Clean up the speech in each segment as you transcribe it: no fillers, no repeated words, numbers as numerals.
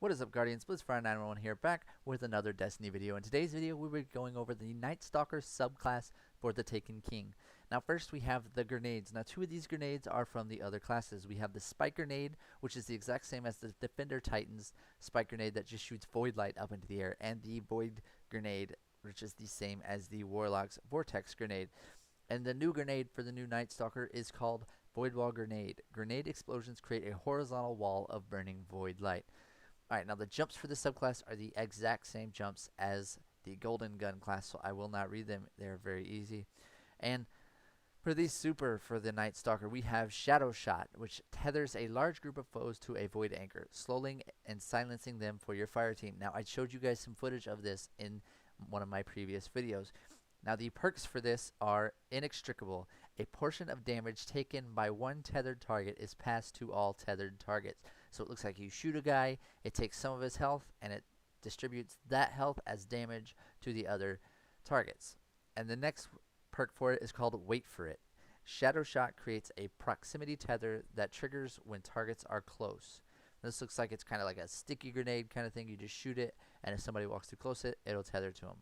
What is up, Guardians? Blitzfire911 here, back with another Destiny video. In today's video, we will be going over the Nightstalker subclass for the Taken King. Now, first we have the grenades. Now, two of these grenades are from the other classes. We have the Spike Grenade, which is the exact same as the Defender Titan's Spike Grenade that just shoots Void Light up into the air, and the Void Grenade, which is the same as the Warlock's Vortex Grenade. And the new grenade for the new Nightstalker is called Void Wall Grenade. Grenade explosions create a horizontal wall of burning void light. Alright, now the jumps for this subclass are the exact same jumps as the Golden Gun class, so I will not read them. They're very easy. And for the super for the Nightstalker, we have Shadow Shot, which tethers a large group of foes to a void anchor, slowing and silencing them for your fire team. Now, I showed you guys some footage of this in one of my previous videos. Now, the perks for this are inextricable. A portion of damage taken by one tethered target is passed to all tethered targets. So it looks like you shoot a guy, it takes some of his health, and it distributes that health as damage to the other targets. And the next perk for it is called Wait For It. Shadow Shot creates a proximity tether that triggers when targets are close. This looks like it's kind of like a sticky grenade kind of thing. You just shoot it, and if somebody walks too close, it'll tether to them.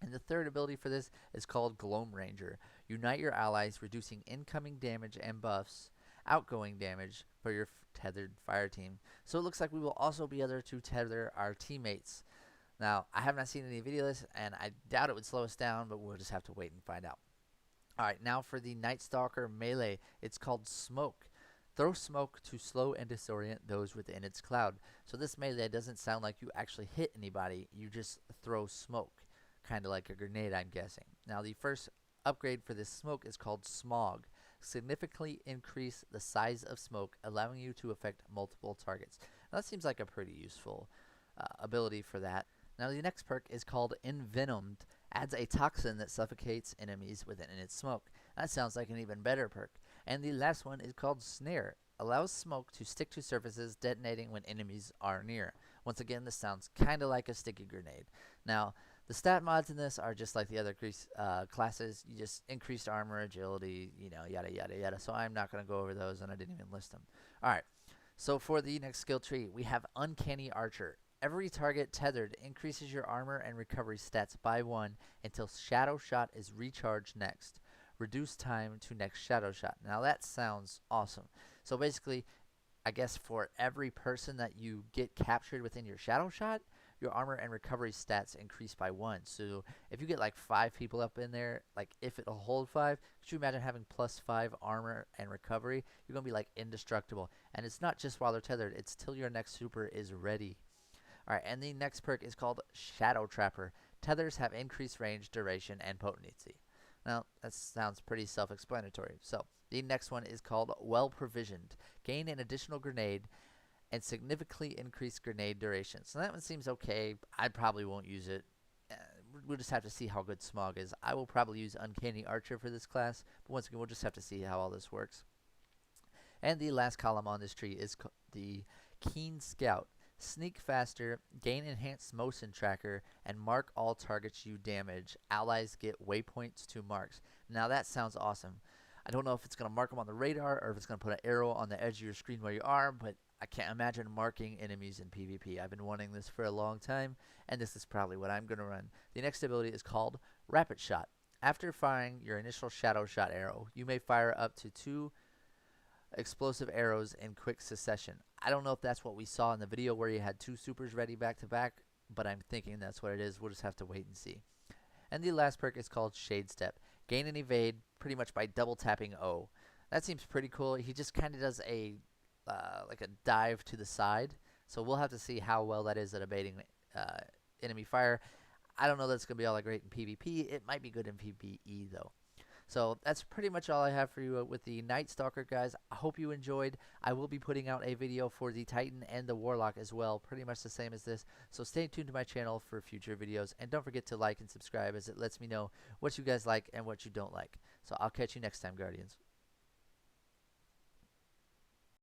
And the third ability for this is called Gloam Ranger. Unite your allies, reducing incoming damage and buffs, outgoing damage for your tethered fire team. So it looks like we will also be able to tether our teammates. Now, I have not seen any video of this, and I doubt it would slow us down, but we'll just have to wait and find out. Alright, now for the Nightstalker melee, it's called Smoke. Throw smoke to slow and disorient those within its cloud. So this melee doesn't sound like you actually hit anybody, you just throw smoke. Kind of like a grenade, I'm guessing. Now, the first upgrade for this smoke is called Smog. Significantly increase the size of smoke, allowing you to affect multiple targets. Now, that seems like a pretty useful ability for that. Now, the next perk is called Envenomed. Adds a toxin that suffocates enemies within its smoke. That sounds like an even better perk. And the last one is called Snare. Allows smoke to stick to surfaces, detonating when enemies are near. Once again, this sounds kind of like a sticky grenade. Now, the stat mods in this are just like the other classes. You just increased armor, agility, yada yada yada. So I'm not going to go over those, and I didn't even list them. Alright, so for the next skill tree, we have Uncanny Archer. Every target tethered increases your armor and recovery stats by 1 until Shadow Shot is recharged next. Reduce time to next Shadow Shot. Now that sounds awesome. So basically, I guess for every person that you get captured within your Shadow Shot, your armor and recovery stats increase by 1. So if you get like 5 people up in there, like if it'll hold 5, could you imagine having +5 armor and recovery? You're going to be like indestructible. And it's not just while they're tethered, it's till your next super is ready. Alright, and the next perk is called Shadow Trapper. Tethers have increased range, duration, and potency. Now, that sounds pretty self-explanatory. So, the next one is called Well Provisioned. Gain an additional grenade and significantly increase grenade duration. So that one seems okay. I probably won't use it. We'll just have to see how good Smog is. I will probably use Uncanny Archer for this class, but once again, we'll just have to see how all this works. And the last column on this tree is the Keen Scout. Sneak faster, gain enhanced motion tracker, and mark all targets you damage. Allies get waypoints to marks. Now that sounds awesome. I don't know if it's going to mark them on the radar or if it's going to put an arrow on the edge of your screen where you are, but I can't imagine marking enemies in PvP. I've been wanting this for a long time, and this is probably what I'm going to run. The next ability is called Rapid Shot. After firing your initial Shadow Shot arrow, you may fire up to 2 explosive arrows in quick succession. I don't know if that's what we saw in the video where you had 2 supers ready back to back, but I'm thinking that's what it is. We'll just have to wait and see. And the last perk is called Shade Step. Gain and evade pretty much by double tapping O. That seems pretty cool. He just kind of does a like a dive to the side. So we'll have to see how well that is at evading enemy fire. I don't know that's going to be all that great in PvP. It might be good in PvE though. So that's pretty much all I have for you with the Nightstalker, guys. I hope you enjoyed. I will be putting out a video for the Titan and the Warlock as well, pretty much the same as this. So stay tuned to my channel for future videos. And don't forget to like and subscribe, as it lets me know what you guys like and what you don't like. So I'll catch you next time, Guardians.